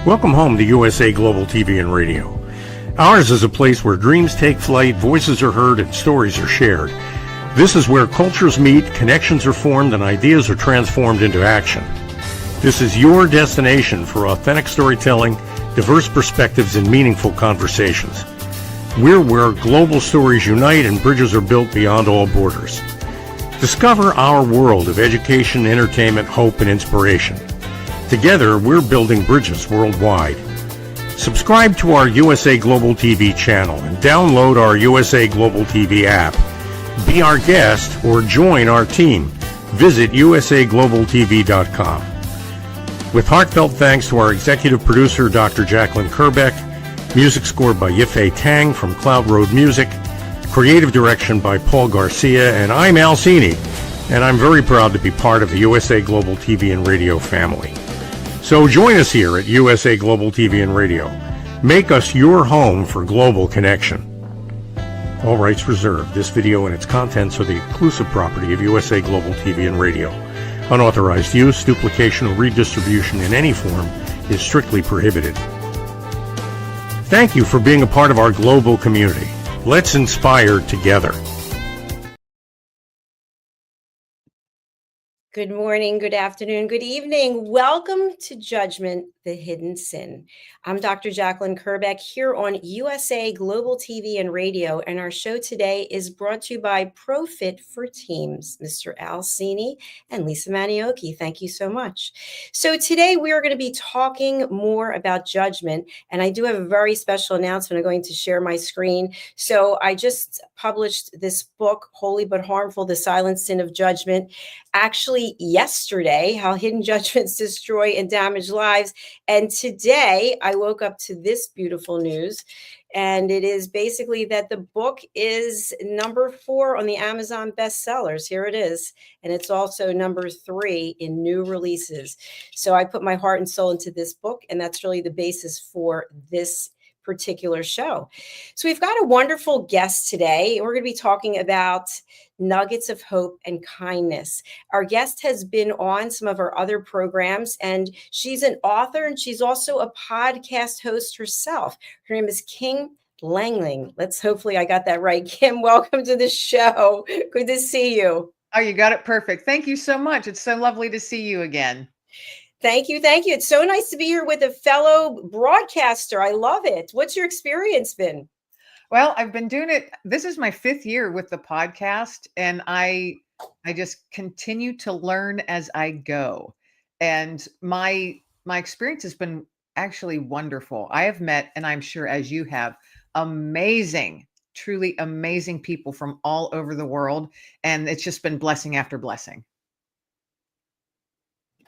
Welcome home to USA Global TV and Radio. Ours is a place where dreams take flight, voices are heard, and stories are shared. This is where cultures meet, connections are formed, and ideas are transformed into action. This is your destination for authentic storytelling, diverse perspectives, and meaningful conversations. We're where global stories unite and bridges are built beyond all borders. Discover our world of education, entertainment, hope, and inspiration. Together, we're building bridges worldwide. Subscribe to our USA Global TV channel and download our USA Global TV app. Be our guest or join our team. Visit usaglobaltv.com. With heartfelt thanks to our executive producer, Dr. Jacalyn KERBECK, music scored by Yifei Tang from Cloud Road Music, creative direction by Paul Garcia, and I'm Al Cini, and I'm very proud to be part of the USA Global TV and Radio family. So join us here at USA Global TV and Radio. Make us your home for global connection. All rights reserved. This video and its contents are the exclusive property of USA Global TV and Radio. Unauthorized use, duplication, or redistribution in any form is strictly prohibited. Thank you for being a part of our global community. Let's inspire together. Good morning, good afternoon, good evening. Welcome to Judgment, the Hidden Sin. I'm Dr. Jacalyn KERBECK here on USA Global TV and Radio, and our show today is brought to you by ProFit for Teams, Mr. Al Cini and Lisa Manioki. Thank you so much. So today we are going to be talking more about judgment, and I do have a very special announcement. I'm going to share my screen. So I just published this book, Holy But Harmful, The Silent Sin of Judgment, actually yesterday, How Hidden Judgments Destroy and Damage Lives. And today I woke up to this beautiful news. And it is basically that the book is number 4 on the Amazon bestsellers. Here it is. And it's also number 3 in new releases. So I put my heart and soul into this book, and that's really the basis for this particular show. So we've got a wonderful guest today. We're going to be talking about nuggets of hope and kindness. Our guest has been on some of our other programs, and she's an author, and she's also a podcast host herself. Her name is Kim Lengling. Hopefully I got that right. Kim, welcome to the show. Good to see you. Oh, you got it perfect. Thank you so much. It's so lovely to see you again. Thank you. Thank you. It's so nice to be here with a fellow broadcaster. I love it. What's your experience been? Well, I've been doing it. This is my 5th year with the podcast, and I just continue to learn as I go. And my experience has been actually wonderful. I have met, and I'm sure as you have, amazing, truly amazing people from all over the world. And it's just been blessing after blessing.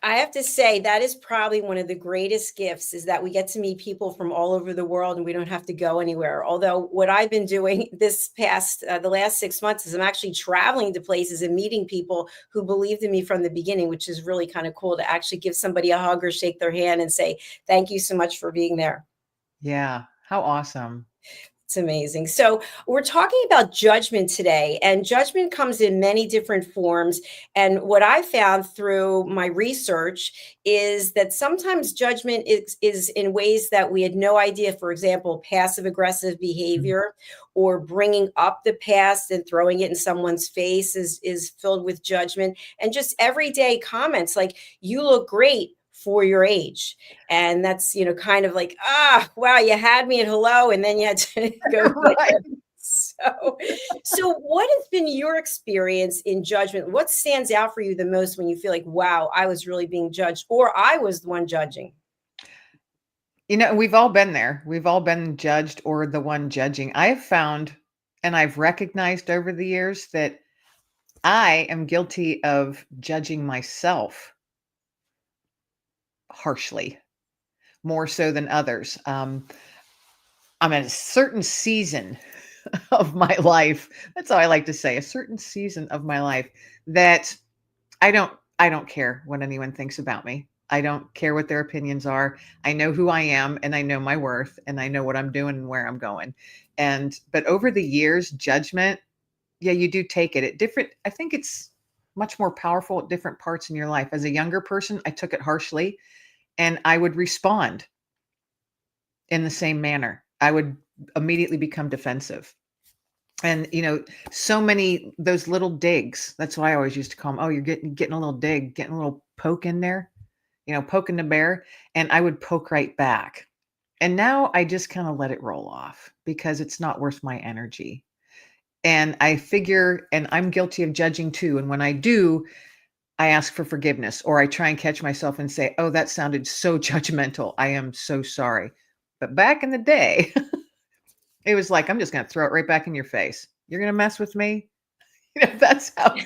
I have to say that is probably one of the greatest gifts, is that we get to meet people from all over the world and we don't have to go anywhere. Although what I've been doing this past, the last 6 months, is I'm actually traveling to places and meeting people who believed in me from the beginning, which is really kind of cool to actually give somebody a hug or shake their hand and say, thank you so much for being there. Yeah. How awesome. It's amazing. So we're talking about judgment today, and judgment comes in many different forms. And what I found through my research is that sometimes judgment is in ways that we had no idea. For example, passive aggressive behavior, or bringing up the past and throwing it in someone's face is filled with judgment. And just everyday comments like, you look great for your age. And that's, kind of like, wow, you had me at hello, and then you had to go. Right. So what has been your experience in judgment? What stands out for you the most when you feel like, wow, I was really being judged, or I was the one judging? We've all been there. We've all been judged or the one judging. I have found, and I've recognized over the years, that I am guilty of judging myself harshly, more so than others. I'm in a certain season of my life. That's how I like to say, a certain season of my life that I don't care what anyone thinks about me. I don't care what their opinions are. I know who I am, and I know my worth, and I know what I'm doing and where I'm going. But over the years, judgment, yeah, you do take it at different, I think it's much more powerful at different parts in your life. As a younger person, I took it harshly, and I would respond in the same manner. I would immediately become defensive. And, so many those little digs. That's why I always used to call them, oh, you're getting a little dig, getting a little poke in there, poking the bear. And I would poke right back. And now I just kind of let it roll off because it's not worth my energy. And I figure, and I'm guilty of judging too. And when I do, I ask for forgiveness, or I try and catch myself and say, oh, that sounded so judgmental. I am so sorry. But back in the day, it was like, I'm just going to throw it right back in your face. You're going to mess with me. That's kind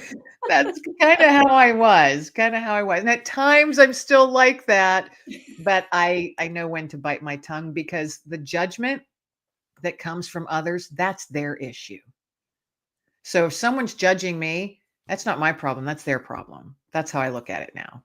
of how I was, And at times I'm still like that, but I know when to bite my tongue, because the judgment that comes from others, that's their issue. So if someone's judging me, that's not my problem. That's their problem. That's how I look at it now.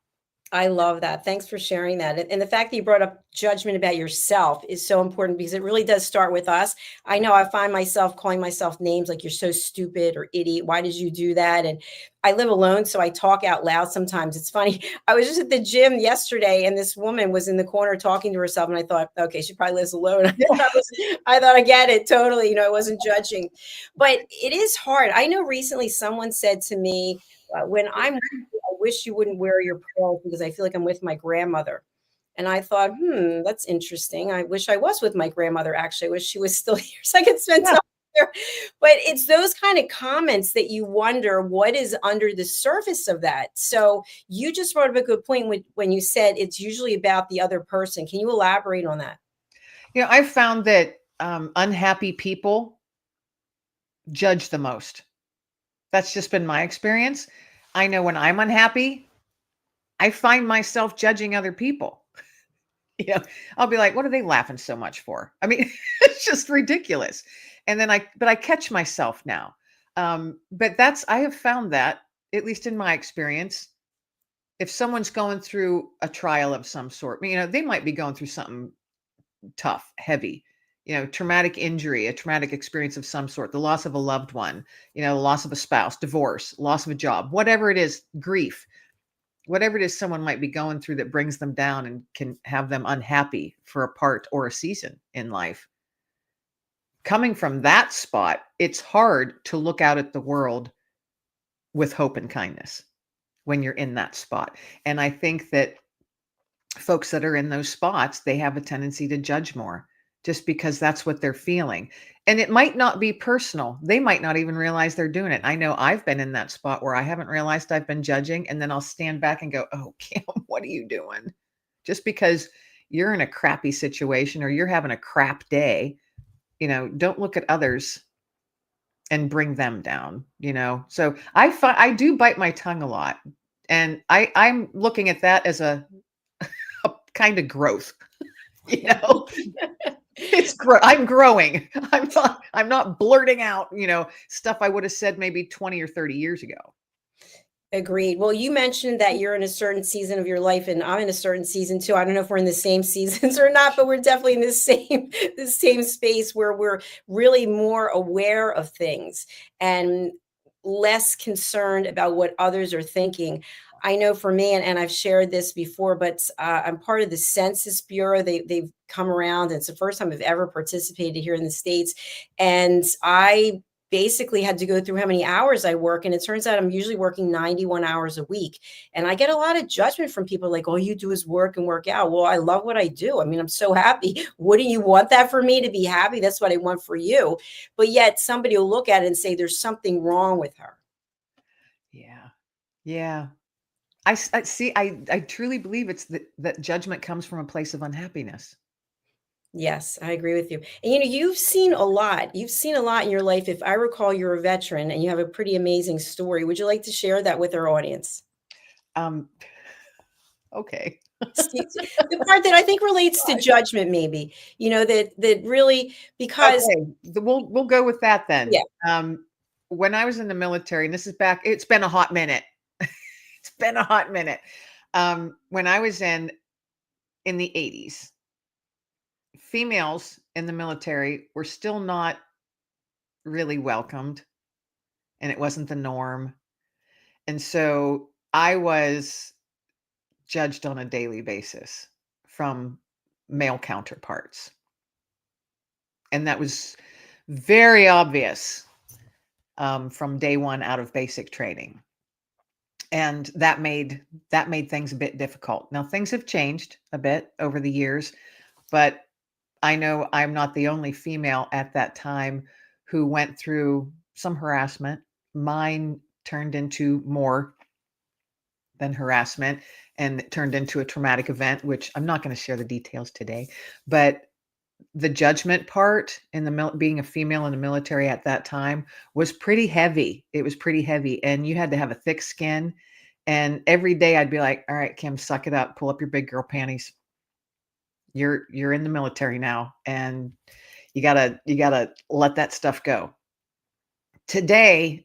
I love that. Thanks for sharing that. And the fact that you brought up judgment about yourself is so important, because it really does start with us. I know I find myself calling myself names like, you're so stupid or idiot. Why did you do that? And I live alone, so I talk out loud sometimes. It's funny. I was just at the gym yesterday, and this woman was in the corner talking to herself, and I thought, okay, she probably lives alone. I thought, I get it totally. I wasn't judging. But it is hard. I know recently someone said to me, when I wish you wouldn't wear your pearls because I feel like I'm with my grandmother. And I thought, that's interesting. I wish I was with my grandmother. Actually, I wish she was still here so I could spend time with her. But it's those kind of comments that you wonder what is under the surface of that. So you just brought up a good point when you said it's usually about the other person. Can you elaborate on that? I've found that unhappy people judge the most. That's just been my experience. I know when I'm unhappy, I find myself judging other people. I'll be like, what are they laughing so much for? I mean, it's just ridiculous. And then I catch myself now. But I have found that, at least in my experience, if someone's going through a trial of some sort, they might be going through something tough, heavy, traumatic injury, a traumatic experience of some sort, the loss of a loved one, the loss of a spouse, divorce, loss of a job, whatever it is, grief, whatever it is someone might be going through that brings them down and can have them unhappy for a part or a season in life. Coming from that spot, it's hard to look out at the world with hope and kindness when you're in that spot. And I think that folks that are in those spots, they have a tendency to judge more just because that's what they're feeling. And it might not be personal. They might not even realize they're doing it. I know I've been in that spot where I haven't realized I've been judging, and then I'll stand back and go, oh, Kim, what are you doing? Just because you're in a crappy situation or you're having a crap day, don't look at others and bring them down, So I do bite my tongue a lot. And I'm looking at that as a kind of growth. It's I'm growing. I'm not blurting out, stuff I would have said maybe 20 or 30 years ago. Agreed. Well, you mentioned that you're in a certain season of your life, and I'm in a certain season too. I don't know if we're in the same seasons or not, but we're definitely in the same space where we're really more aware of things and less concerned about what others are thinking. I know for me, and I've shared this before, but I'm part of the Census Bureau. They've come around, and it's the first time I've ever participated here in the States. And I basically had to go through how many hours I work. And it turns out I'm usually working 91 hours a week. And I get a lot of judgment from people like, all you do is work and work out. Well, I love what I do. I mean, I'm so happy. Wouldn't you want that for me to be happy? That's what I want for you. But yet somebody will look at it and say, there's something wrong with her. Yeah. Yeah. I see. I truly believe it's that judgment comes from a place of unhappiness. Yes, I agree with you. And you've seen a lot. You've seen a lot in your life. If I recall, you're a veteran and you have a pretty amazing story. Would you like to share that with our audience? Um, okay. The part that I think relates to judgment, maybe, that really, because Okay, we'll go with that then. yeah, When I was in the military, and this is back, it's been a hot minute. It's been a hot minute. When I was in the 80s, females in the military were still not really welcomed, and it wasn't the norm. And so I was judged on a daily basis from male counterparts. And that was very obvious from day one out of basic training. And that made things a bit difficult. Now, things have changed a bit over the years, but I know I'm not the only female at that time who went through some harassment. Mine turned into more than harassment, and it turned into a traumatic event, which I'm not going to share the details today. But the judgment part in the being a female in the military at that time was pretty heavy. It was pretty heavy, and you had to have a thick skin. And every day I'd be like, "All right, Kim, suck it up. Pull up your big girl panties. You're in the military now, and you gotta let that stuff go." Today,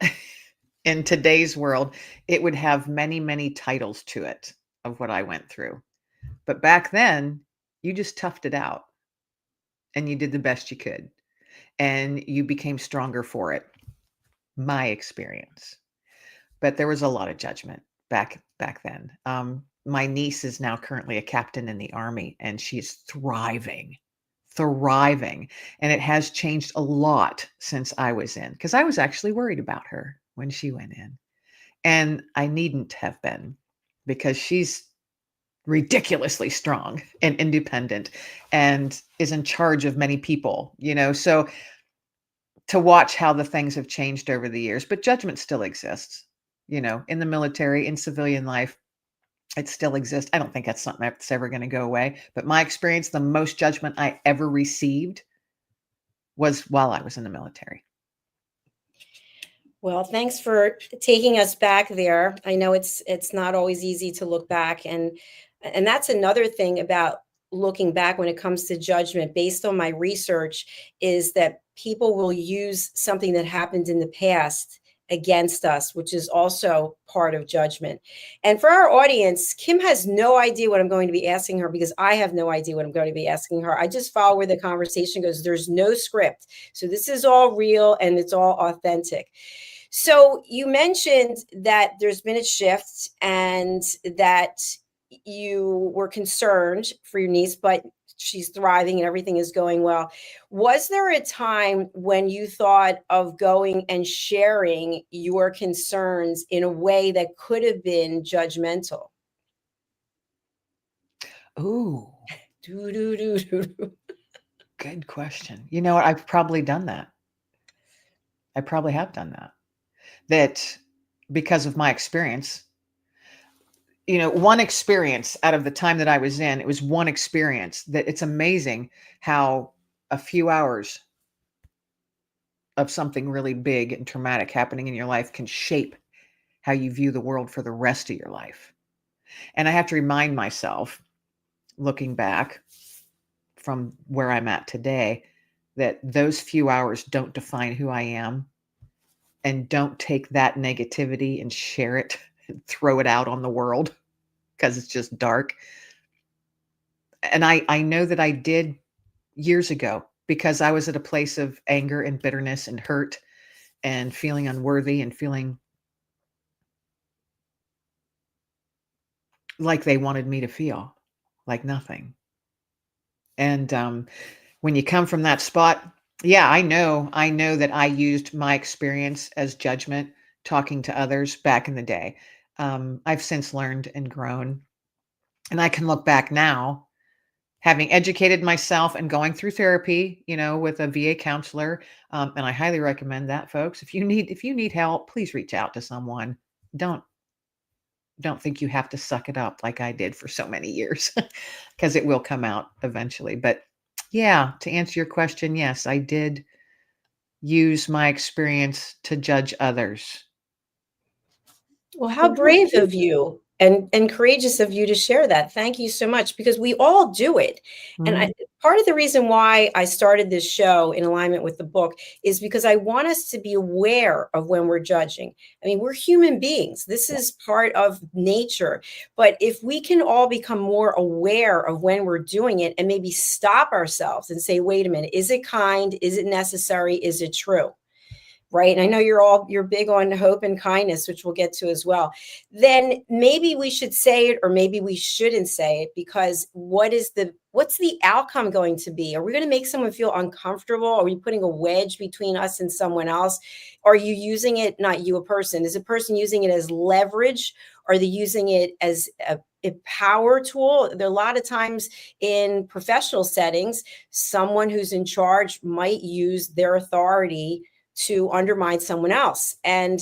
in today's world, it would have many, many titles to it of what I went through. But back then, you just toughed it out and you did the best you could, and you became stronger for it. My experience. But there was a lot of judgment back then. My niece is now currently a captain in the Army, and she's thriving. And it has changed a lot since I was in, because I was actually worried about her when she went in. And I needn't have been, because she's ridiculously strong and independent and is in charge of many people, so to watch how the things have changed over the years, but judgment still exists, in the military, in civilian life, it still exists. I don't think that's something that's ever going to go away. But my experience, the most judgment I ever received was while I was in the military. Well, thanks for taking us back there. I know it's not always easy to look back, and that's another thing about looking back when it comes to judgment, based on my research, is that people will use something that happened in the past against us, which is also part of judgment. And for our audience, Kim has no idea what I'm going to be asking her, because I have no idea what I'm going to be asking her. I just follow where the conversation goes. There's no script. So this is all real and it's all authentic. So you mentioned that there's been a shift and that you were concerned for your niece, but she's thriving and everything is going well. Was there a time when you thought of going and sharing your concerns in a way that could have been judgmental? Ooh, Do. good question. You know what? I've probably done that. I probably have done that. That because of my experience, one experience out of the time that I was in, it was one experience that it's amazing how a few hours of something really big and traumatic happening in your life can shape how you view the world for the rest of your life. And I have to remind myself, looking back from where I'm at today, that those few hours don't define who I am, and don't take that negativity and share it and throw it out on the world because it's just dark. And I know that I did years ago, because I was at a place of anger and bitterness and hurt and feeling unworthy and feeling like they wanted me to feel like nothing. And when you come from that spot, yeah, I know that I used my experience as judgment talking to others back in the day. I've since learned and grown, and I can look back now, having educated myself and going through therapy, with a VA counselor. And I highly recommend that, folks. If you need help, please reach out to someone. Don't think you have to suck it up like I did for so many years, because it will come out eventually. But yeah, to answer your question, yes, I did use my experience to judge others. Well, how brave of you and courageous of you to share that. Thank you so much, because we all do it. And part of the reason why I started this show in alignment with the book is because I want us to be aware of when we're judging. I mean, we're human beings. This is part of nature. But if we can all become more aware of when we're doing it and maybe stop ourselves and say, wait a minute, is it kind? Is it necessary? Is it true? right? And I know you're big on hope and kindness, which we'll get to as well. Then maybe we should say it, or maybe we shouldn't say it, because what's the outcome going to be? Are we going to make someone feel uncomfortable? Are we putting a wedge between us and someone else? Are you using it, not you, a person? Is a person using it as leverage? Are they using it as a power tool? There are a lot of times in professional settings, someone who's in charge might use their authority to undermine someone else. And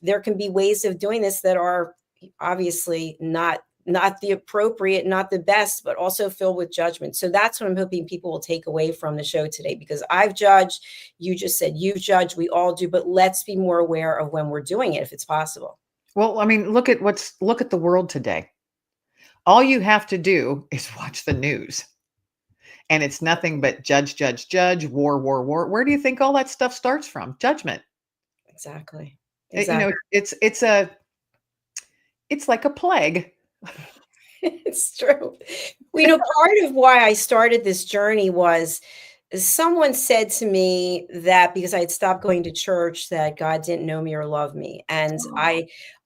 there can be ways of doing this that are obviously not the appropriate, not the best, but also filled with judgment. So that's what I'm hoping people will take away from the show today, because I've judged, you just said you've judged, we all do, but let's be more aware of when we're doing it, if it's possible. Well, I mean, look at the world today. All you have to do is watch the news. And it's nothing but judge, judge, judge, war, war, war. Where do you think all that stuff starts from? Judgment. Exactly. It's like a plague. It's true. Part of why I started this journey was someone said to me that because I had stopped going to church, that God didn't know me or love me. And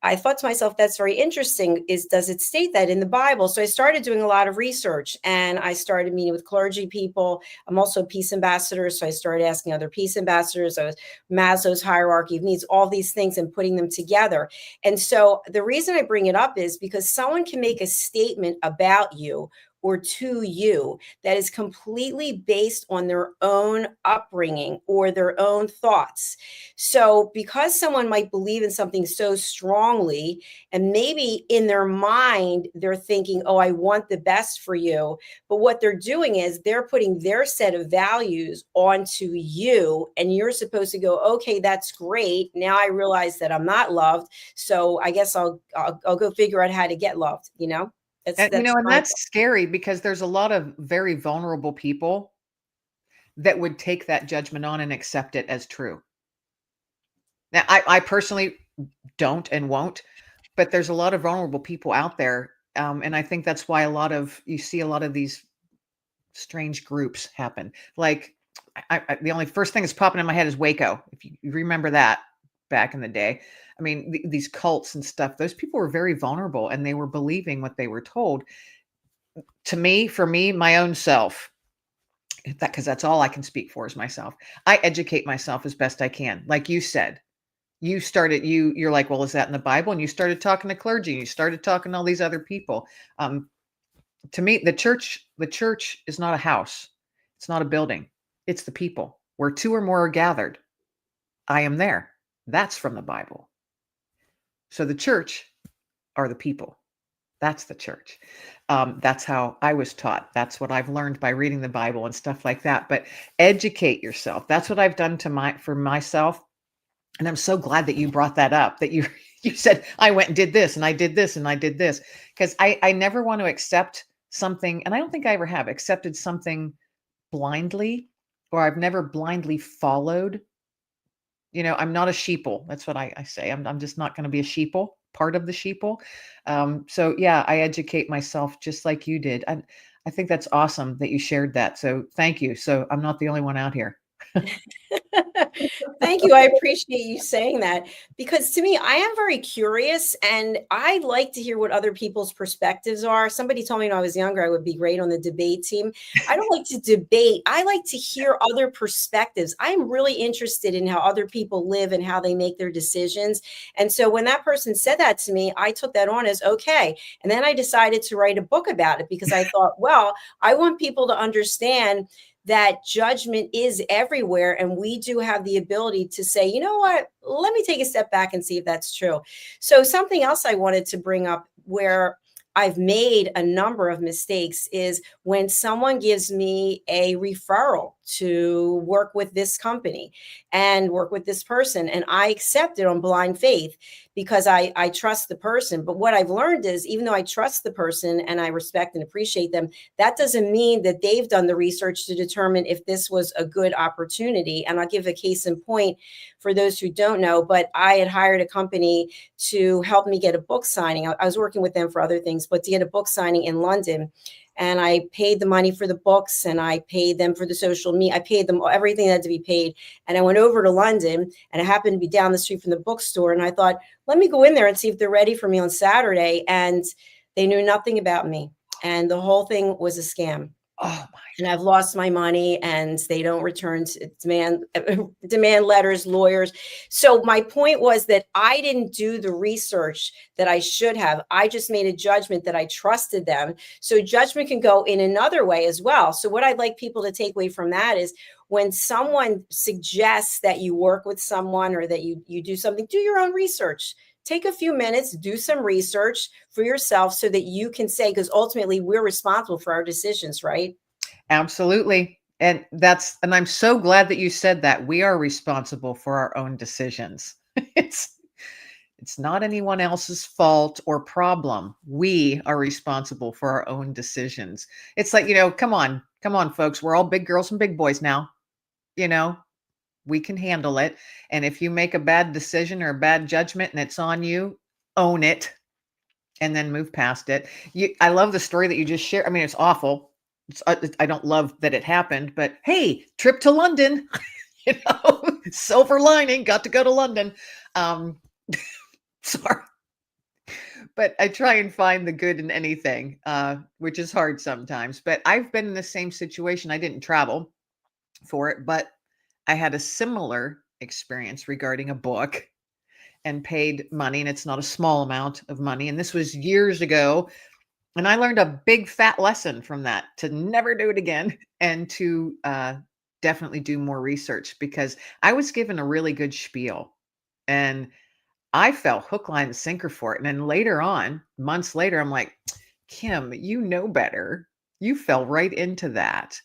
I thought to myself, that's very interesting. Does it state that in the Bible? So I started doing a lot of research, and I started meeting with clergy people. I'm also a peace ambassador. So I started asking other peace ambassadors. I was Maslow's hierarchy of needs, all these things, and putting them together. And so the reason I bring it up is because someone can make a statement about you or to you that is completely based on their own upbringing or their own thoughts. So because someone might believe in something so strongly, and maybe in their mind, they're thinking, oh, I want the best for you. But what they're doing is they're putting their set of values onto you, and you're supposed to go, okay, that's great. Now I realize that I'm not loved. So I guess I'll go figure out how to get loved, That's scary, because there's a lot of very vulnerable people that would take that judgment on and accept it as true. Now, I personally don't and won't, but there's a lot of vulnerable people out there. And I think that's why you see a lot of these strange groups happen. Like the only first thing that's popping in my head is Waco. If you remember that back in the day. I mean, these cults and stuff, those people were very vulnerable, and they were believing what they were told. For me, my own self, because that's all I can speak for is myself. I educate myself as best I can. Like you said, you're like, well, is that in the Bible? And you started talking to clergy, and you started talking to all these other people. To me, the church is not a house. It's not a building. It's the people. Where two or more are gathered, I am there. That's from the Bible. So the church are the people. That's the church. That's how I was taught. That's what I've learned by reading the Bible and stuff like that. But educate yourself. That's what I've done for myself. And I'm so glad that you brought that up, that you said, I went and did this, and I did this, and I did this. Because I never want to accept something, and I don't think I ever have accepted something blindly, or I've never blindly followed. I'm not a sheeple. That's what I say. I'm just not going to be a sheeple, part of the sheeple. So yeah, I educate myself just like you did. And I think that's awesome that you shared that. So thank you. So I'm not the only one out here. Thank you. I appreciate you saying that, because to me, I am very curious, and I like to hear what other people's perspectives are. Somebody told me when I was younger, I would be great on the debate team. I don't like to debate. I like to hear other perspectives. I'm really interested in how other people live and how they make their decisions. And so when that person said that to me, I took that on as okay. And then I decided to write a book about it, because I thought, well, I want people to understand that judgment is everywhere. And we do have the ability to say, you know what, let me take a step back and see if that's true. So something else I wanted to bring up, where I've made a number of mistakes, is when someone gives me a referral to work with this company and work with this person, and I accept it on blind faith because I trust the person. But what I've learned is, even though I trust the person and I respect and appreciate them, that doesn't mean that they've done the research to determine if this was a good opportunity. And I'll give a case in point for those who don't know, but I had hired a company to help me get a book signing. I was working with them for other things, but to get a book signing in London. and I paid the money for the books, and I paid them for the social media. I paid them everything that had to be paid. And I went over to London, and I happened to be down the street from the bookstore. And I thought, let me go in there and see if they're ready for me on Saturday. And they knew nothing about me. And the whole thing was a scam. Oh my. And I've lost my money, and they don't return demand letters, lawyers. So my point was that I didn't do the research that I should have. I just made a judgment that I trusted them. So judgment can go in another way as well. So what I'd like people to take away from that is, when someone suggests that you work with someone or that you do something, do your own research. Take a few minutes, do some research for yourself so that you can say, because ultimately we're responsible for our decisions, right? Absolutely. And I'm so glad that you said that. We are responsible for our own decisions. It's not anyone else's fault or problem. We are responsible for our own decisions. It's like, come on, folks. We're all big girls and big boys now. We can handle it. And if you make a bad decision or a bad judgment and it's on you, own it and then move past it. I love the story that you just shared. I mean, it's awful. I don't love that it happened, but hey, trip to London, silver lining, got to go to London. Sorry, but I try and find the good in anything, which is hard sometimes. But I've been in the same situation. I didn't travel for it, but I had a similar experience regarding a book and paid money, and it's not a small amount of money. And this was years ago. And I learned a big fat lesson from that, to never do it again, and to definitely do more research, because I was given a really good spiel and I fell hook, line, and sinker for it. And then later on, months later, I'm like, Kim, you know better. You fell right into that.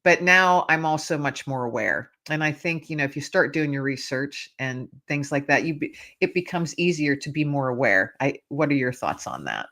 But now I'm also much more aware. And I think, if you start doing your research and things like that, it becomes easier to be more aware. What are your thoughts on that?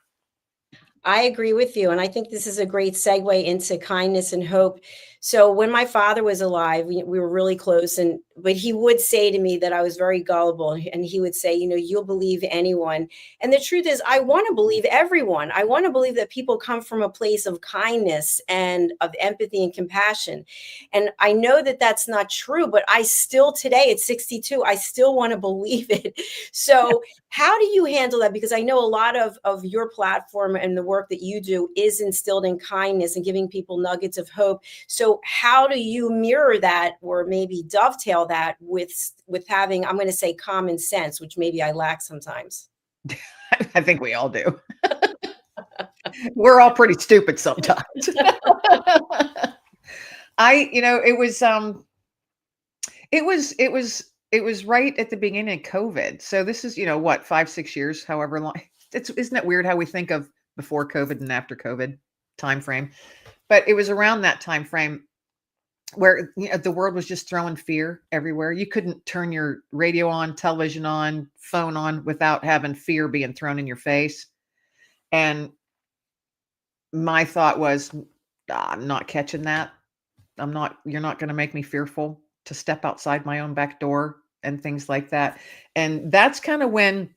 I agree with you. And I think this is a great segue into kindness and hope. So when my father was alive, we were really close, but he would say to me that I was very gullible, and he would say, you'll believe anyone. And the truth is, I want to believe everyone. I want to believe that people come from a place of kindness and of empathy and compassion. And I know that that's not true, but I still today at 62, I still want to believe it. So how do you handle that? Because I know a lot of your platform and the work that you do is instilled in kindness and giving people nuggets of hope. So how do you mirror that, or maybe dovetail that with having, I'm going to say, common sense, which maybe I lack sometimes? I think we all do. We're all pretty stupid sometimes. It was right at the beginning of COVID. So this is, 5-6 years, however long. Isn't it weird how we think of before COVID and after COVID time frame? But it was around that time frame where the world was just throwing fear everywhere. You couldn't turn your radio on, television on, phone on without having fear being thrown in your face. And my thought was, I'm not catching that. You're not going to make me fearful to step outside my own back door and things like that. And that's kind of when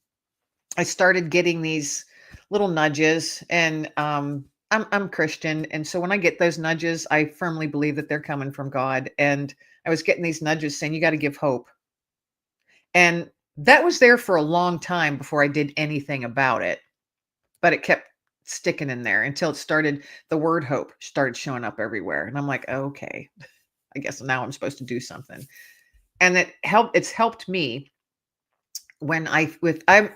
I started getting these little nudges, and I'm Christian. And so when I get those nudges, I firmly believe that they're coming from God. And I was getting these nudges saying, you got to give hope. And that was there for a long time before I did anything about it, but it kept sticking in there until the word hope started showing up everywhere. And I'm like, okay, I guess now I'm supposed to do something. And it's helped me when I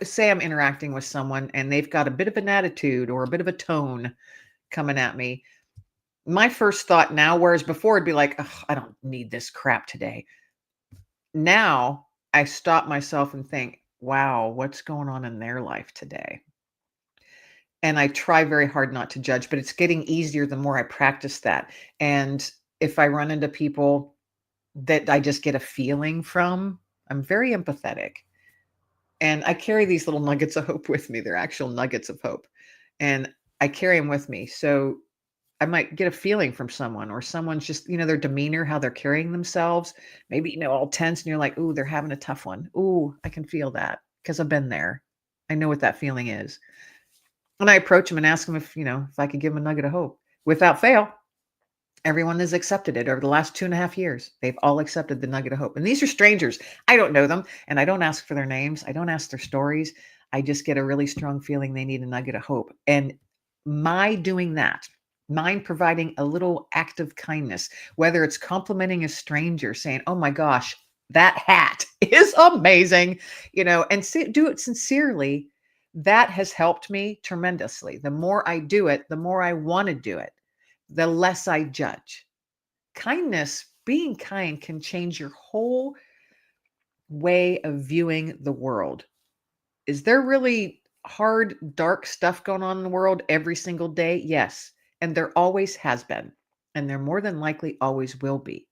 say I'm interacting with someone and they've got a bit of an attitude or a bit of a tone coming at me. My first thought now, whereas before it'd be like, I don't need this crap today. Now I stop myself and think, wow, what's going on in their life today? And I try very hard not to judge, but it's getting easier the more I practice that. And if I run into people that I just get a feeling from, I'm very empathetic. And I carry these little nuggets of hope with me. They're actual nuggets of hope. And I carry them with me. So I might get a feeling from someone, or someone's just, their demeanor, how they're carrying themselves, maybe, all tense, and you're like, ooh, they're having a tough one. Ooh, I can feel that because I've been there. I know what that feeling is. And I approach them and ask them if I could give them a nugget of hope. without fail, everyone has accepted it over the last 2.5 years. They've all accepted the nugget of hope. And these are strangers. I don't know them, and I don't ask for their names. I don't ask their stories. I just get a really strong feeling they need a nugget of hope. And my doing that, mine providing a little act of kindness, whether it's complimenting a stranger, saying, oh my gosh, that hat is amazing, and do it sincerely, that has helped me tremendously. The more I do it, the more I want to do it, the less I judge. Kindness, being kind, can change your whole way of viewing the world. Is there really hard, dark stuff going on in the world every single day? Yes. And there always has been. And there more than likely always will be.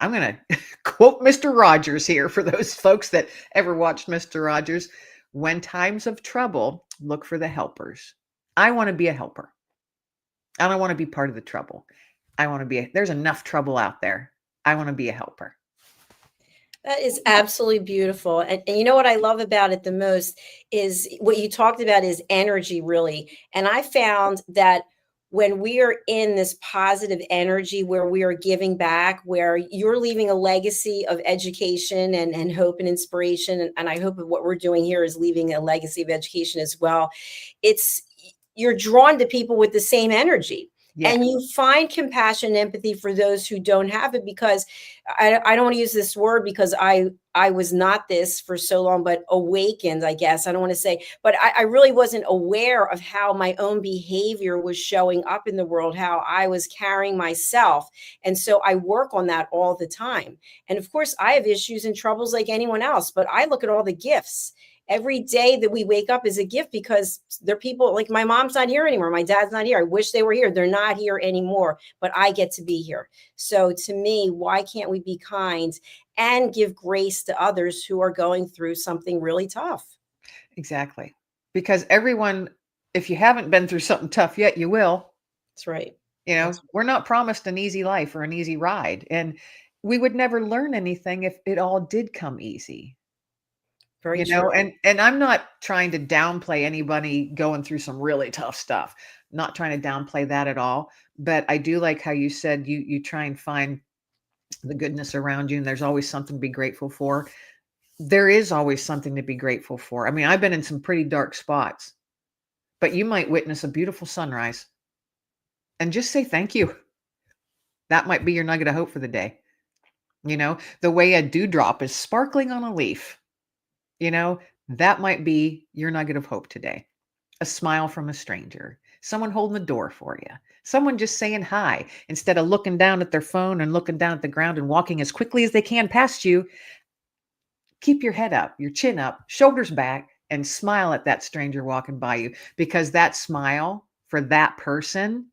I'm going to quote Mr. Rogers here for those folks that ever watched Mr. Rogers. When times of trouble, look for the helpers. I want to be a helper. I don't want to be part of the trouble. There's enough trouble out there. I want to be a helper. That is absolutely beautiful. And you know what I love about it the most is what you talked about is energy, really. And I found that when we are in this positive energy where we are giving back, where you're leaving a legacy of education and hope and inspiration, and I hope that what we're doing here is leaving a legacy of education as well, you're drawn to people with the same energy. Yeah. And you find compassion and empathy for those who don't have it, because I don't want to use this word because I was not this for so long, but awakened, I guess. I don't want to say, but I really wasn't aware of how my own behavior was showing up in the world, how I was carrying myself. And so I work on that all the time. And of course, I have issues and troubles like anyone else, but I look at all the gifts. Every day that we wake up is a gift, because there are people like my mom's not here anymore. My dad's not here. I wish they were here. They're not here anymore, but I get to be here. So to me, why can't we be kind and give grace to others who are going through something really tough? Exactly. Because everyone, if you haven't been through something tough yet, you will. That's right. We're not promised an easy life or an easy ride. And we would never learn anything if it all did come easy. Very true. And I'm not trying to downplay anybody going through some really tough stuff. Not trying to downplay that at all. But I do like how you said you try and find the goodness around you, and there's always something to be grateful for. There is always something to be grateful for. I mean, I've been in some pretty dark spots, but you might witness a beautiful sunrise and just say thank you. That might be your nugget of hope for the day. The way a dewdrop is sparkling on a leaf. That might be your nugget of hope today. A smile from a stranger, someone holding the door for you, someone just saying hi instead of looking down at their phone and looking down at the ground and walking as quickly as they can past you. Keep your head up, your chin up, shoulders back, and smile at that stranger walking by you, because that smile for that person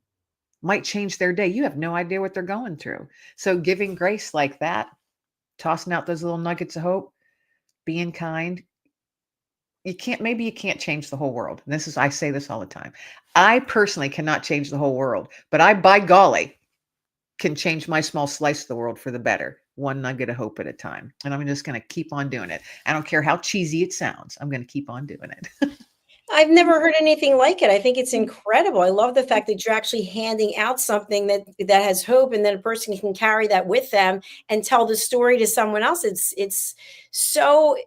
might change their day. You have no idea what they're going through. So giving grace like that, tossing out those little nuggets of hope, being kind. Maybe you can't change the whole world. And I say this all the time. I personally cannot change the whole world, but I, by golly, can change my small slice of the world for the better, one nugget of hope at a time. And I'm just going to keep on doing it. I don't care how cheesy it sounds. I'm going to keep on doing it. I've never heard anything like it. I think it's incredible. I love the fact that you're actually handing out something that has hope, and then a person can carry that with them and tell the story to someone else. It's so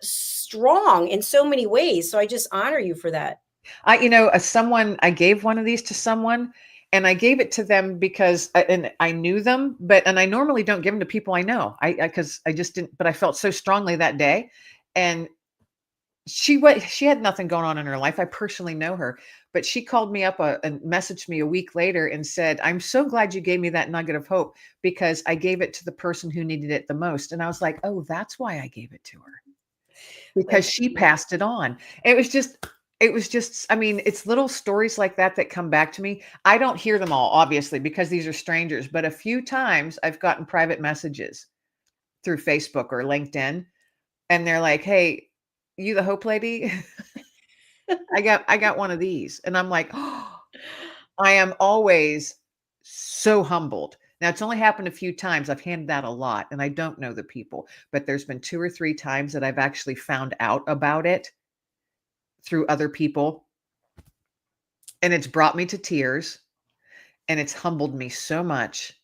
strong in so many ways. So I just honor you for that. I gave one of these to someone, and I gave it to them because I knew them, and I normally don't give them to people I know. Because I just didn't, but I felt so strongly that day. And she had nothing going on in her life. I personally know her, but she called me up and messaged me a week later and said, I'm so glad you gave me that nugget of hope, because I gave it to the person who needed it the most. And I was like, oh, that's why I gave it to her, because she passed it on. It was just, I mean, it's little stories like that come back to me. I don't hear them all, obviously, because these are strangers, but a few times I've gotten private messages through Facebook or LinkedIn, and they're like, hey, you the hope lady? I got one of these. And I'm like, oh, I am always so humbled. Now, it's only happened a few times. I've handed out a lot, and I don't know the people, but there's been 2 or 3 times that I've actually found out about it through other people. And it's brought me to tears. and it's humbled me so much.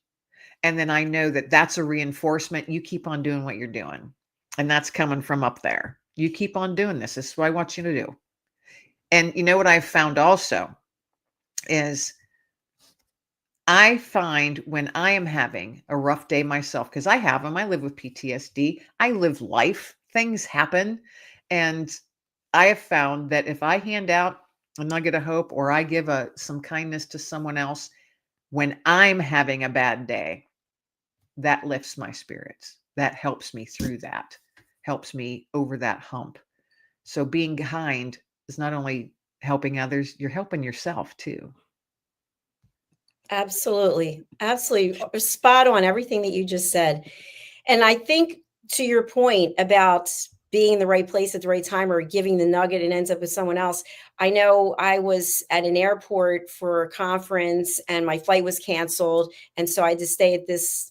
And then I know that that's a reinforcement. You keep on doing what you're doing. And that's coming from up there. You keep on doing this. This is what I want you to do. And you know what I've found also is I find when I am having a rough day myself, because I have them, I live with PTSD, I live life, things happen. And I have found that if I hand out a nugget of hope or I give some kindness to someone else when I'm having a bad day, that lifts my spirits. That helps me through that, helps me over that hump. So being kind is not only helping others, you're helping yourself too. Absolutely. Absolutely. Spot on everything that you just said. And I think to your point about being in the right place at the right time or giving the nugget and ends up with someone else. I know I was at an airport for a conference and my flight was canceled. And so I had to stay at this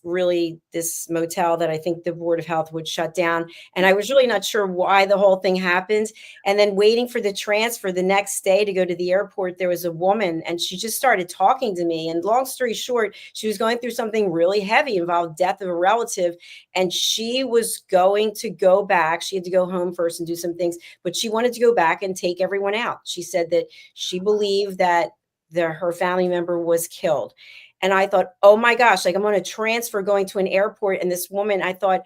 motel that I think the Board of Health would shut down. And I was really not sure why the whole thing happened. And then waiting for the transfer the next day to go to the airport, there was a woman and she just started talking to me. And long story short, she was going through something really heavy, involved death of a relative. And she was going to go back. She had to go home first and do some things, but she wanted to go back and take everyone out. She said that she believed that her family member was killed. And I thought, oh my gosh, like I'm on a transfer going to an airport. And this woman, I thought,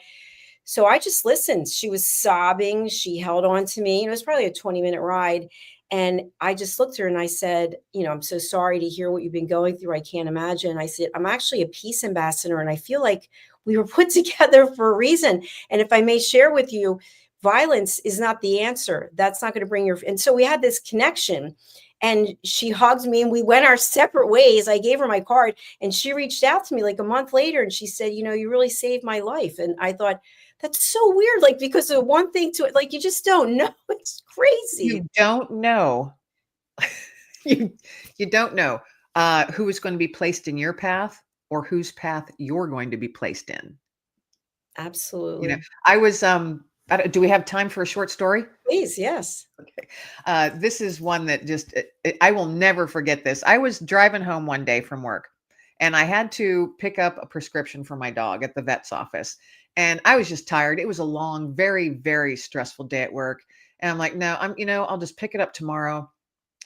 so I just listened. She was sobbing. She held on to me. It was probably a 20-minute ride. And I just looked at her and I said, I'm so sorry to hear what you've been going through. I can't imagine. I said, I'm actually a peace ambassador. And I feel like we were put together for a reason. And if I may share with you, violence is not the answer. That's not going to bring and so we had this connection and she hugged me and we went our separate ways. I gave her my card and she reached out to me like a month later and she said, you really saved my life. And I thought, that's so weird. Like, because of one thing to it, like, you just don't know. It's crazy. You don't know. you don't know who is going to be placed in your path or whose path you're going to be placed in. Absolutely. I was, do we have time for a short story? Please, yes. Okay. This is one that I will never forget this. I was driving home one day from work and I had to pick up a prescription for my dog at the vet's office. And I was just tired. It was a long, very, very stressful day at work. And I'm like, no, I'll just pick it up tomorrow.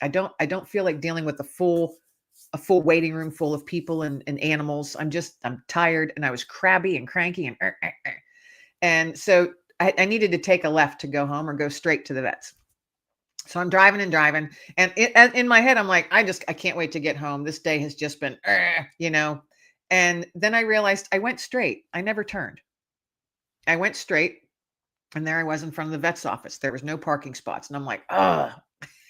I don't feel like dealing with a full waiting room full of people and animals. I'm tired and I was crabby and cranky and so I needed to take a left to go home or go straight to the vets. So I'm driving and in my head, I'm like, I can't wait to get home. This day has just been, and then I realized I went straight. I never turned. I went straight and there I was in front of the vet's office. There was no parking spots. And I'm like,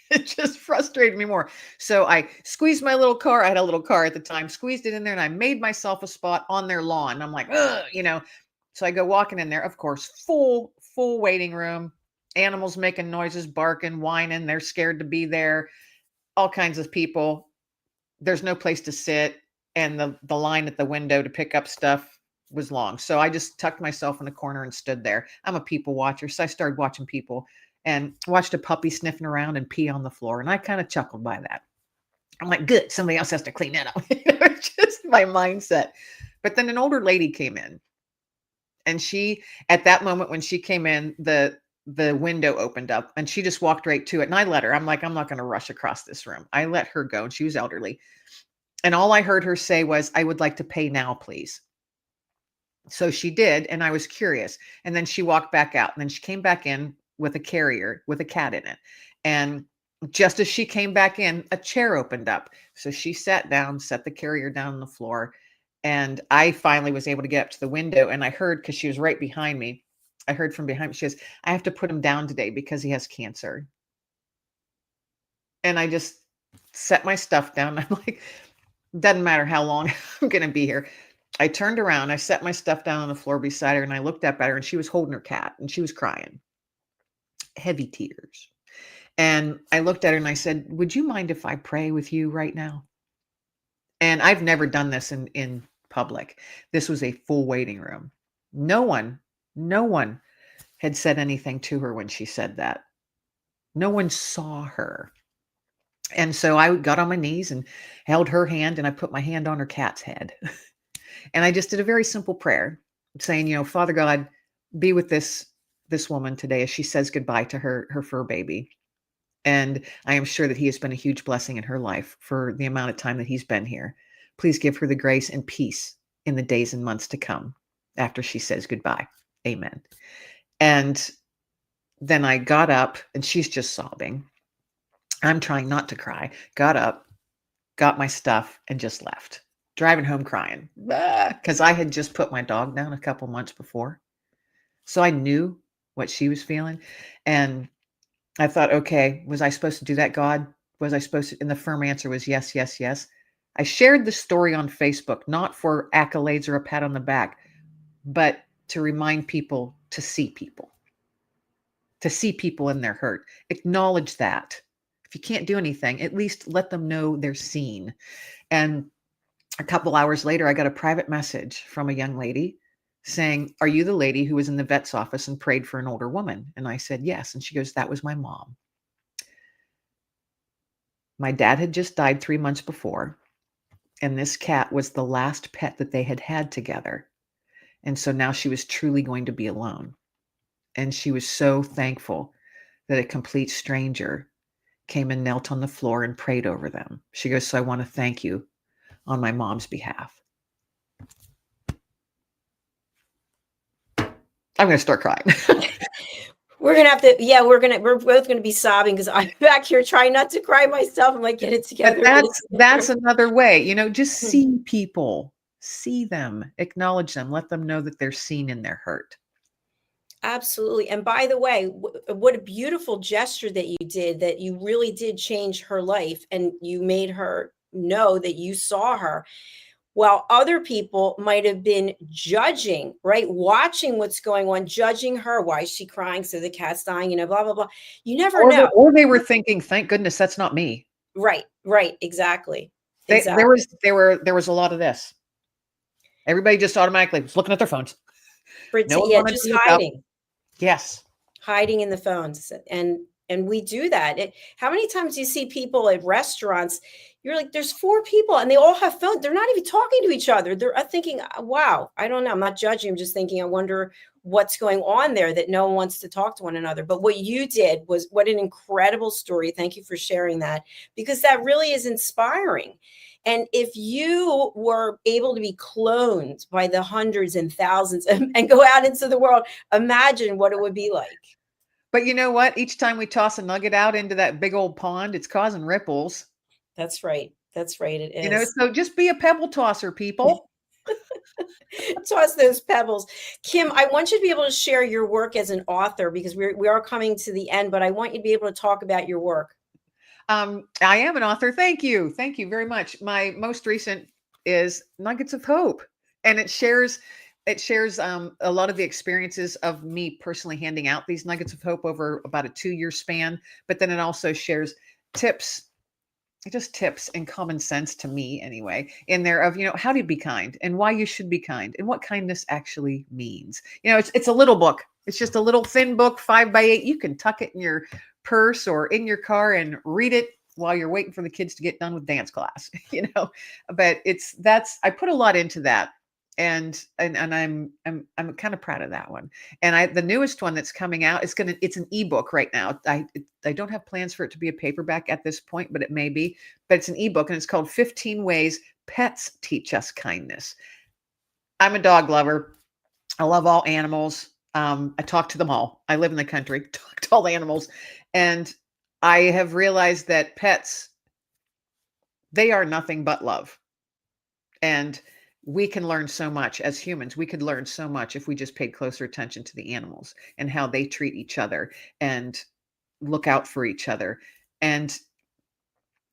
it just frustrated me more. So I squeezed my little car. I had a little car at the time, squeezed it in there and I made myself a spot on their lawn. I'm like, so I go walking in there, of course, full waiting room, animals making noises, barking, whining. They're scared to be there. All kinds of people. There's no place to sit. And the line at the window to pick up stuff was long. So I just tucked myself in a corner and stood there. I'm a people watcher. So I started watching people and watched a puppy sniffing around and pee on the floor. And I kind of chuckled by that. I'm like, good. Somebody else has to clean that up. It's just my mindset. But then an older lady came in. And she, at that moment when she came in, the window opened up and she just walked right to it. And I let her. I'm like, I'm not going to rush across this room. I let her go. And she was elderly. And all I heard her say was, I would like to pay now, please. So she did. And I was curious. And then she walked back out. And then she came back in with a carrier with a cat in it. And just as she came back in, a chair opened up. So she sat down, set the carrier down on the floor. And I finally was able to get up to the window and I heard, because she was right behind me, I heard from behind me, she says, I have to put him down today because he has cancer. And I just set my stuff down. I'm like, doesn't matter how long I'm going to be here. I turned around, I set my stuff down on the floor beside her and I looked up at her and she was holding her cat and she was crying. Heavy tears. And I looked at her and I said, would you mind if I pray with you right now? And I've never done this in public. This was a full waiting room. No one had said anything to her when she said that. No one saw her. And so I got on my knees and held her hand, and I put my hand on her cat's head. And I just did a very simple prayer saying, Father God, be with this woman today as she says goodbye to her fur baby. And I am sure that he has been a huge blessing in her life for the amount of time that he's been here. Please give her the grace and peace in the days and months to come after she says goodbye. Amen. And then I got up, and she's just sobbing. I'm trying not to cry. Got up, got my stuff, and just left. Driving home crying because I had just put my dog down a couple months before. So I knew what she was feeling. And I thought, okay, was I supposed to do that, God? Was I supposed to? And the firm answer was yes, yes, yes. I shared the story on Facebook, not for accolades or a pat on the back, but to remind people to see people in their hurt. Acknowledge that. If you can't do anything, at least let them know they're seen. And a couple hours later, I got a private message from a young lady saying, are you the lady who was in the vet's office and prayed for an older woman? And I said, yes. And she goes, that was my mom. My dad had just died 3 months before, and this cat was the last pet that they had had together. And so now she was truly going to be alone. And she was so thankful that a complete stranger came and knelt on the floor and prayed over them. She goes, so I want to thank you on my mom's behalf. I'm going to start crying. We're going to have to, we're both going to be sobbing because I'm back here trying not to cry myself. I'm like, get it together. But that's another way, just see people, see them, acknowledge them, let them know that they're seen in their hurt. Absolutely. And by the way, what a beautiful gesture that you did, that you really did change her life and you made her know that you saw her. While other people might have been judging, right? Watching what's going on, judging her. Why is she crying? So the cat's dying, blah, blah, blah. You never know. Or they were thinking, thank goodness that's not me. Right. Exactly. There was a lot of this. Everybody just automatically was looking at their phones. Just hiding. Yes. Hiding in the phones. And we do that. How many times do you see people at restaurants? You're like, there's 4 people and they all have phones. They're not even talking to each other. They're thinking, wow, I don't know. I'm not judging. I'm just thinking, I wonder what's going on there that no one wants to talk to one another. But what you did was, what an incredible story. Thank you for sharing that, because that really is inspiring. And if you were able to be cloned by the hundreds and thousands and go out into the world, imagine what it would be like. But you know what? Each time we toss a nugget out into that big old pond, it's causing ripples. That's right. It is. So just be a pebble tosser, people. Toss those pebbles. Kim, I want you to be able to share your work as an author, because we are coming to the end, but I want you to be able to talk about your work. I am an author. Thank you. Thank you very much. My most recent is Nuggets of Hope, and it shares a lot of the experiences of me personally handing out these nuggets of hope over about a 2-year span. But then it also shares tips and common sense, to me anyway, in there of, how to be kind and why you should be kind and what kindness actually means. It's a little book. It's just a little thin book, 5x8. You can tuck it in your purse or in your car and read it while you're waiting for the kids to get done with dance class, but I put a lot into that. And I'm kind of proud of that one. And the newest one that's coming out, it's an ebook right now. I don't have plans for it to be a paperback at this point, but it may be. But it's an ebook, and it's called 15 Ways Pets Teach Us Kindness. I'm a dog lover. I love all animals. I talk to them all. I live in the country, talk to all the animals, and I have realized that pets, they are nothing but love, and we can learn so much as humans. We could learn so much if we just paid closer attention to the animals and how they treat each other and look out for each other. And,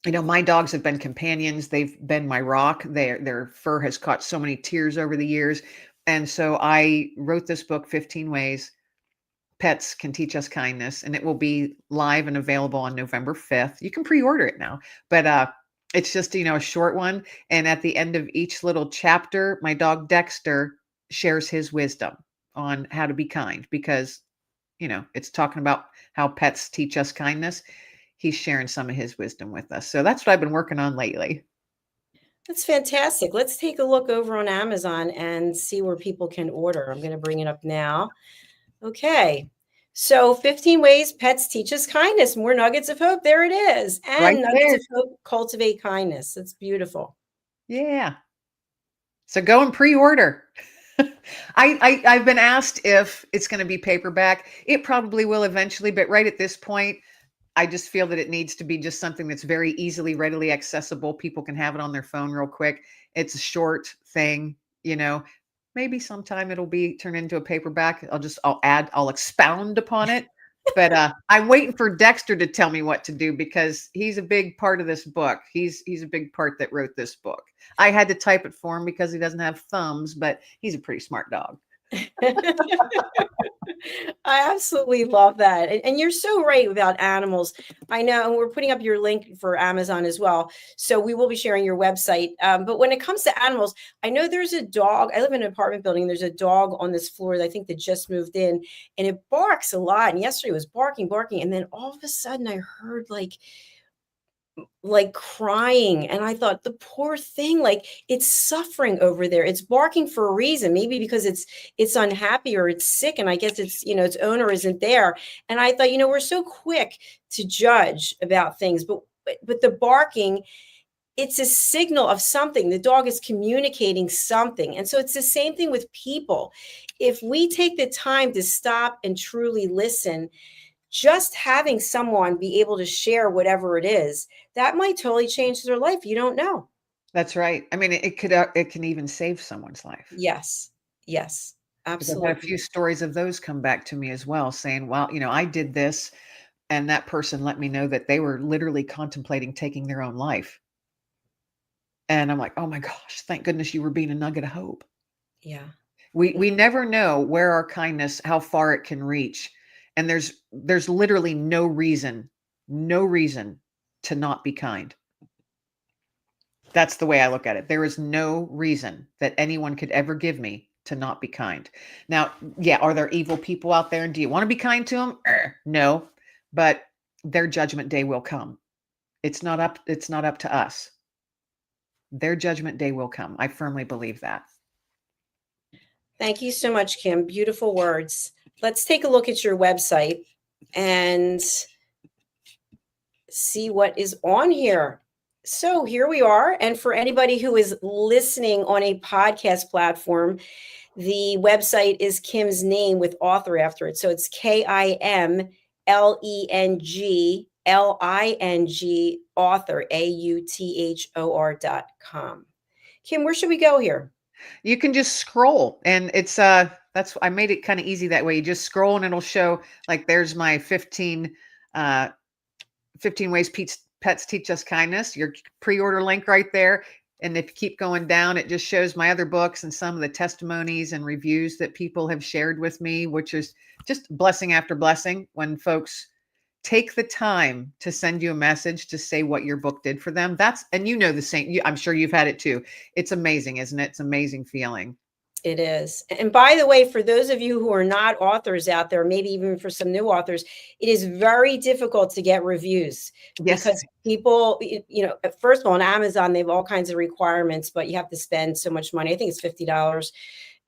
my dogs have been companions. They've been my rock. Their fur has caught so many tears over the years. And so I wrote this book, 15 Ways Pets Can Teach Us Kindness, and it will be live and available on November 5th. You can pre-order it now, but, it's just, a short one. And at the end of each little chapter, my dog Dexter shares his wisdom on how to be kind, because, it's talking about how pets teach us kindness. he's sharing some of his wisdom with us. So that's what I've been working on lately. That's fantastic. Let's take a look over on Amazon and see where people can order. I'm going to bring it up now. Okay. So 15 ways pets teach us kindness. More nuggets of hope. There it is. Right And nuggets there. of hope cultivate kindness. That's beautiful. Yeah. So go and pre-order. I've been asked if it's going to be paperback. It probably will eventually, but right at this point, I just feel that it needs to be just something that's very easily, readily accessible. People can have it on their phone real quick. It's a short thing, maybe sometime it'll be turned into a paperback. I'll expound upon it. But I'm waiting for Dexter to tell me what to do because he's a big part of this book. He's a big part that wrote this book. I had to type it for him because he doesn't have thumbs, but he's a pretty smart dog. I absolutely love that. And you're so right about animals. I know, and we're putting up your link for Amazon as well. So we will be sharing your website. But when it comes to animals, I know there's a dog. I live in an apartment building. There's a dog on this floor that I think that just moved in, and it barks a lot. And yesterday it was barking, barking. And then all of a sudden I heard like crying, and I thought, the poor thing, like it's suffering over there. It's barking for a reason, maybe because it's unhappy or it's sick, and I guess its owner isn't there. And I thought, we're so quick to judge about things, but the barking, it's a signal of something. The dog is communicating something. And so it's the same thing with people. If we take the time to stop and truly listen, just having someone be able to share whatever it is, that might totally change their life. You don't know. That's right. I mean, it can even save someone's life. Yes. Yes. Because I've had a Absolutely. few stories of those come back to me as well, saying, well, I did this, and that person let me know that they were literally contemplating taking their own life. And I'm like, oh my gosh, thank goodness you were being a nugget of hope. Yeah. We never know where our kindness, how far it can reach. And there's literally no reason to not be kind. That's the way I look at it. There is no reason that anyone could ever give me to not be kind. Now, yeah, are there evil people out there? And do you want to be kind to them? No, but their judgment day will come. It's not up to us. Their judgment day will come. I firmly believe that. Thank you so much, Kim. Beautiful words. Let's take a look at your website and see what is on here. So here we are. And for anybody who is listening on a podcast platform, the website is Kim's name with author after it. So it's KIMLENGLING author, AUTHOR.com. Kim, where should we go here? You can just scroll, and it's I made it kind of easy that way. You just scroll and it'll show, like, there's my 15 ways pets teach us kindness, your pre-order link right there. And if you keep going down, it just shows my other books and some of the testimonies and reviews that people have shared with me, which is just blessing after blessing when folks take the time to send you a message to say what your book did for them. And the same, I'm sure you've had it too. It's amazing, isn't it? It's an amazing feeling. It is. And by the way, for those of you who are not authors out there, maybe even for some new authors, it is very difficult to get reviews. Yes. Because people, first of all, on Amazon, they have all kinds of requirements, but you have to spend so much money. I think it's $50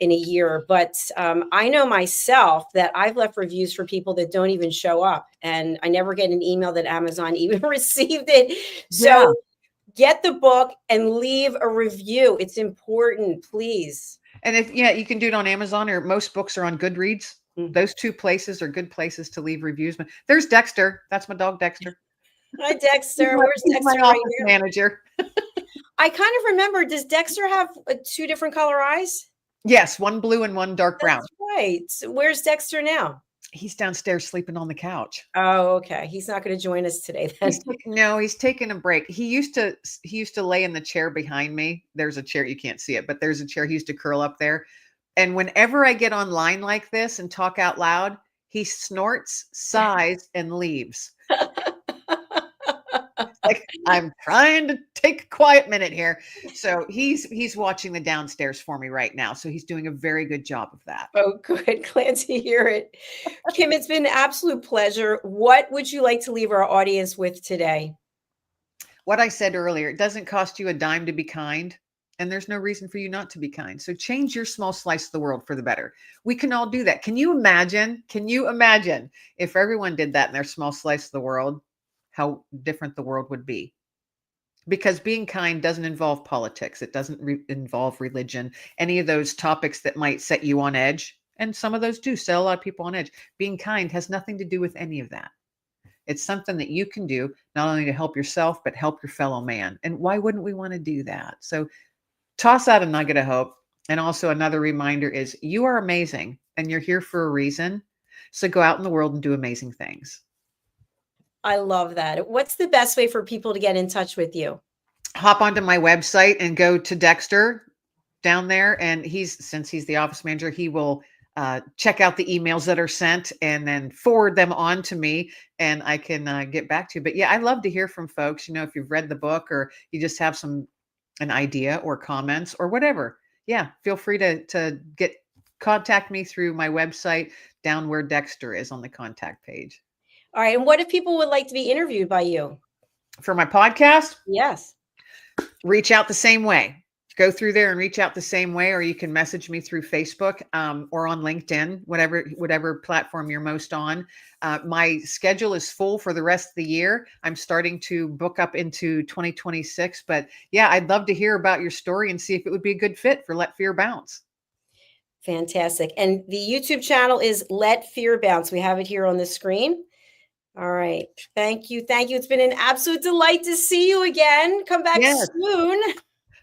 in a year. But I know myself that I've left reviews for people that don't even show up. And I never get an email that Amazon even received it. So get the book and leave a review. It's important, please. And you can do it on Amazon, or most books are on Goodreads. Mm-hmm. Those two places are good places to leave reviews. But there's Dexter. That's my dog, Dexter. Hi, Dexter. Where's Dexter? My office manager. I kind of remember, does Dexter have two different color eyes? Yes, one blue and one dark brown. That's right. So where's Dexter now? He's downstairs sleeping on the couch. Oh, okay. He's not going to join us today then. He's taking a break. He used to lay in the chair behind me. There's a chair, you can't see it, but there's a chair. He used to curl up there. And whenever I get online like this and talk out loud, he snorts, sighs, and leaves. Like, I'm trying to take a quiet minute here. So he's watching the downstairs for me right now. So he's doing a very good job of that. Oh, good. Glad to hear it. Kim, it's been an absolute pleasure. What would you like to leave our audience with today? What I said earlier, it doesn't cost you a dime to be kind, and there's no reason for you not to be kind. So change your small slice of the world for the better. We can all do that. Can you imagine? Can you imagine if everyone did that in their small slice of the world, how different the world would be? Because being kind doesn't involve politics. It doesn't involve religion, any of those topics that might set you on edge. And some of those do set a lot of people on edge. Being kind has nothing to do with any of that. It's something that you can do not only to help yourself, but help your fellow man. And why wouldn't we want to do that? So toss out a nugget of hope. And also another reminder is you are amazing and you're here for a reason. So go out in the world and do amazing things. I love that. What's the best way for people to get in touch with you? Hop onto my website and go to Dexter down there. And since he's the office manager, he will check out the emails that are sent and then forward them on to me, and I can get back to you. But yeah, I love to hear from folks. You know, if you've read the book or you just have an idea or comments or whatever, yeah, feel free to contact me through my website down where Dexter is on the contact page. All right. And what if people would like to be interviewed by you? For my podcast, Yes. reach out the same way. Go through there and reach out the same way, or you can message me through Facebook or on LinkedIn, whatever platform you're most on. My schedule is full for the rest of the year. I'm starting to book up into 2026, but yeah, I'd love to hear about your story and see if it would be a good fit for Let Fear Bounce. Fantastic. And the YouTube channel is Let Fear Bounce. We have it here on the screen. All right. Thank you. Thank you. It's been an absolute delight to see you again. Come back Yes. soon.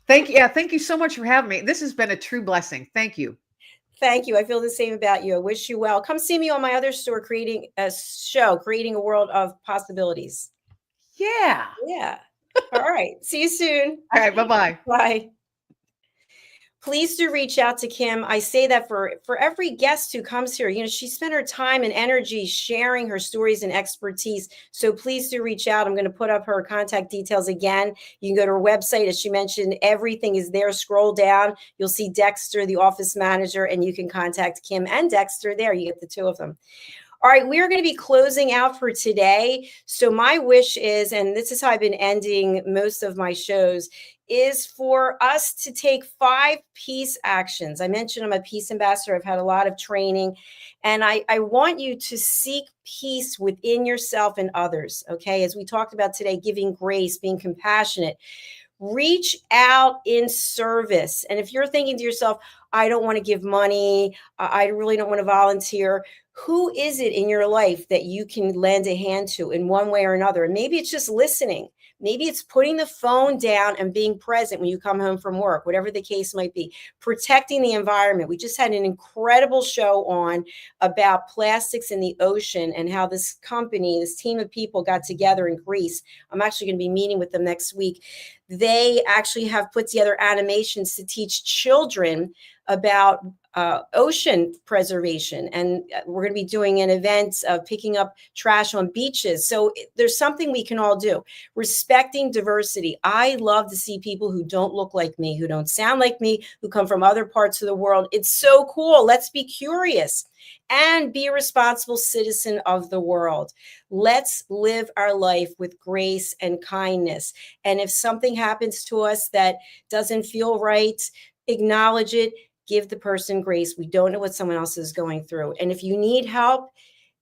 Thank you. Yeah, thank you so much for having me. This has been a true blessing. Thank you. Thank you. I feel the same about you. I wish you well. Come see me on my other store, creating a world of possibilities. Yeah. Yeah. All right. See you soon. All right. Bye-bye. Bye. Please do reach out to Kim. I say that for every guest who comes here. You know, she spent her time and energy sharing her stories and expertise. So please do reach out. I'm going to put up her contact details again. You can go to her website. As she mentioned, everything is there. Scroll down. You'll see Dexter, the office manager, and you can contact Kim and Dexter there. You get the two of them. All right, we are going to be closing out for today. So my wish is, and this is how I've been ending most of my shows, is for us to take 5 peace actions. I mentioned I'm a peace ambassador. I've had a lot of training, and I want you to seek peace within yourself and others, okay? As we talked about today, giving grace, being compassionate. Reach out in service. And if you're thinking to yourself, I don't want to give money, I really don't want to volunteer, who is it in your life that you can lend a hand to in one way or another? And maybe it's just listening. Maybe it's putting the phone down and being present when you come home from work, whatever the case might be. Protecting the environment. We just had an incredible show on about plastics in the ocean and how this company, this team of people got together in Greece. I'm actually going to be meeting with them next week. They actually have put together animations to teach children about ocean preservation. And we're going to be doing an event of picking up trash on beaches. So there's something we can all do. Respecting diversity. I love to see people who don't look like me, who don't sound like me, who come from other parts of the world. It's so cool. Let's be curious and be a responsible citizen of the world. Let's live our life with grace and kindness. And if something happens to us that doesn't feel right, acknowledge it. Give the person grace. We don't know what someone else is going through. And if you need help,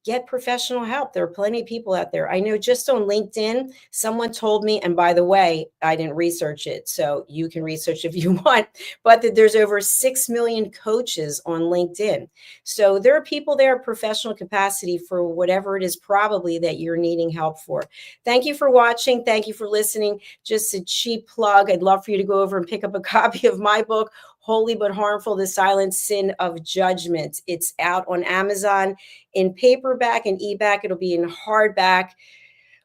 get professional help. There are plenty of people out there. I know just on LinkedIn, someone told me, and by the way, I didn't research it, so you can research if you want, but that there's over 6 million coaches on LinkedIn. So there are people there of professional capacity for whatever it is probably that you're needing help for. Thank you for watching. Thank you for listening. Just a cheap plug. I'd love for you to go over and pick up a copy of my book, Holy But Harmful, The Silent Sin of Judgment. It's out on Amazon in paperback and ebook. It'll be in hardback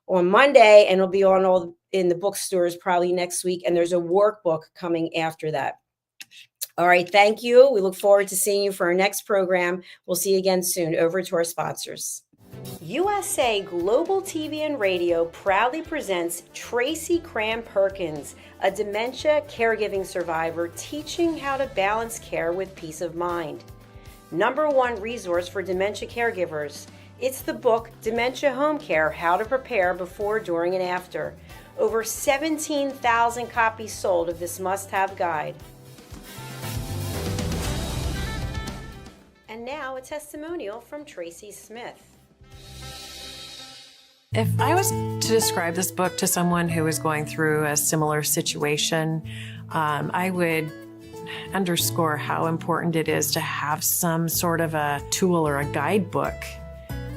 on Monday, and it'll be on in the bookstores probably next week. And there's a workbook coming after that. All right. Thank you. We look forward to seeing you for our next program. We'll see you again soon. Over to our sponsors. USA Global TV and Radio proudly presents Tracy Cram-Perkins, a dementia caregiving survivor teaching how to balance care with peace of mind. #1 resource for dementia caregivers. It's the book Dementia Home Care: How to Prepare Before, During, and After. Over 17,000 copies sold of this must-have guide. And now a testimonial from Tracy Smith. If I was to describe this book to someone who is going through a similar situation, I would underscore how important it is to have some sort of a tool or a guidebook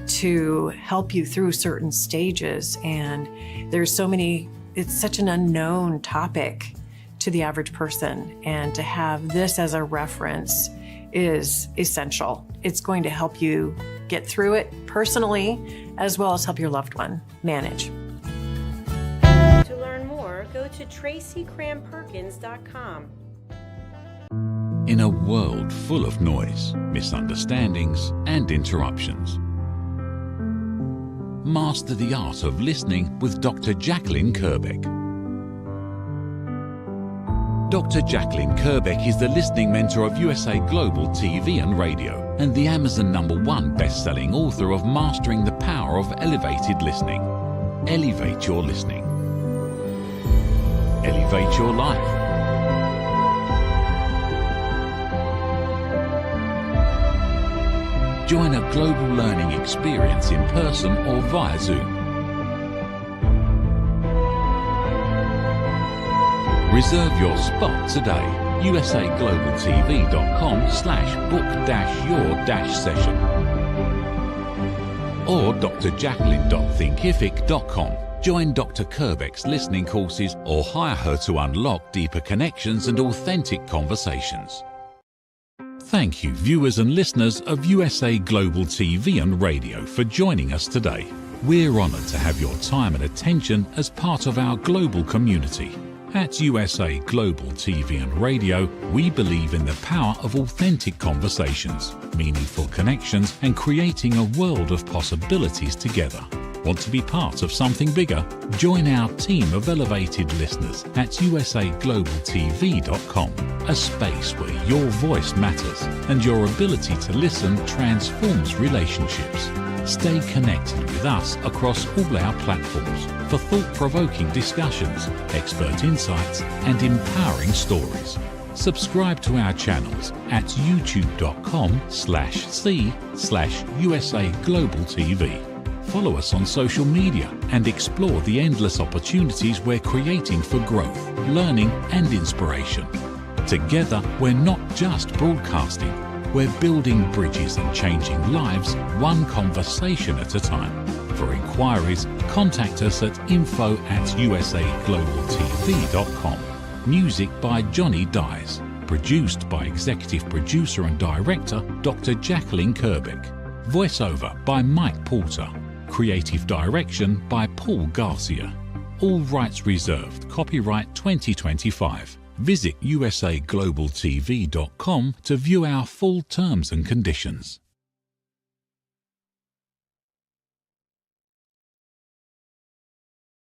to help you through certain stages. And there's so many, it's such an unknown topic to the average person. And to have this as a reference is essential. It's going to help you get through it personally, as well as help your loved one manage. To learn more, go to tracycramperkins.com. In a world full of noise, misunderstandings, and interruptions, master the art of listening with Dr. Jacalyn KERBECK. Dr. Jacalyn KERBECK is the listening mentor of USA Global TV and Radio and the Amazon #1 best-selling author of Mastering the Power of Elevated Listening. Elevate your listening. Elevate your life. Join a global learning experience in person or via Zoom. Reserve your spot today. usaglobaltv.com/book-your-session or drjacalyn.thinkific.com. Join Dr. KERBECK's listening courses or hire her to unlock deeper connections and authentic conversations. Thank you, viewers and listeners of USA Global TV and Radio, for joining us today. We're honored to have your time and attention as part of our global community. At USA Global TV and Radio, we believe in the power of authentic conversations, meaningful connections, and creating a world of possibilities together. Want to be part of something bigger? Join our team of elevated listeners at usaglobaltv.com, a space where your voice matters and your ability to listen transforms relationships. Stay connected with us across all our platforms for thought-provoking discussions, expert insights, and empowering stories. Subscribe to our channels at youtube.com/c/USA Global TV. Follow us on social media and explore the endless opportunities we're creating for growth, learning, and inspiration. Together, we're not just broadcasting, we're building bridges and changing lives one conversation at a time. For inquiries, contact us at info@usaglobaltv.com. Music by Johnny Dies. Produced by Executive Producer and Director Dr. Jacalyn KERBECK. Voiceover by Mike Porter. Creative Direction by Paul Garcia. All rights reserved. Copyright 2025. Visit usaglobaltv.com to view our full terms and conditions.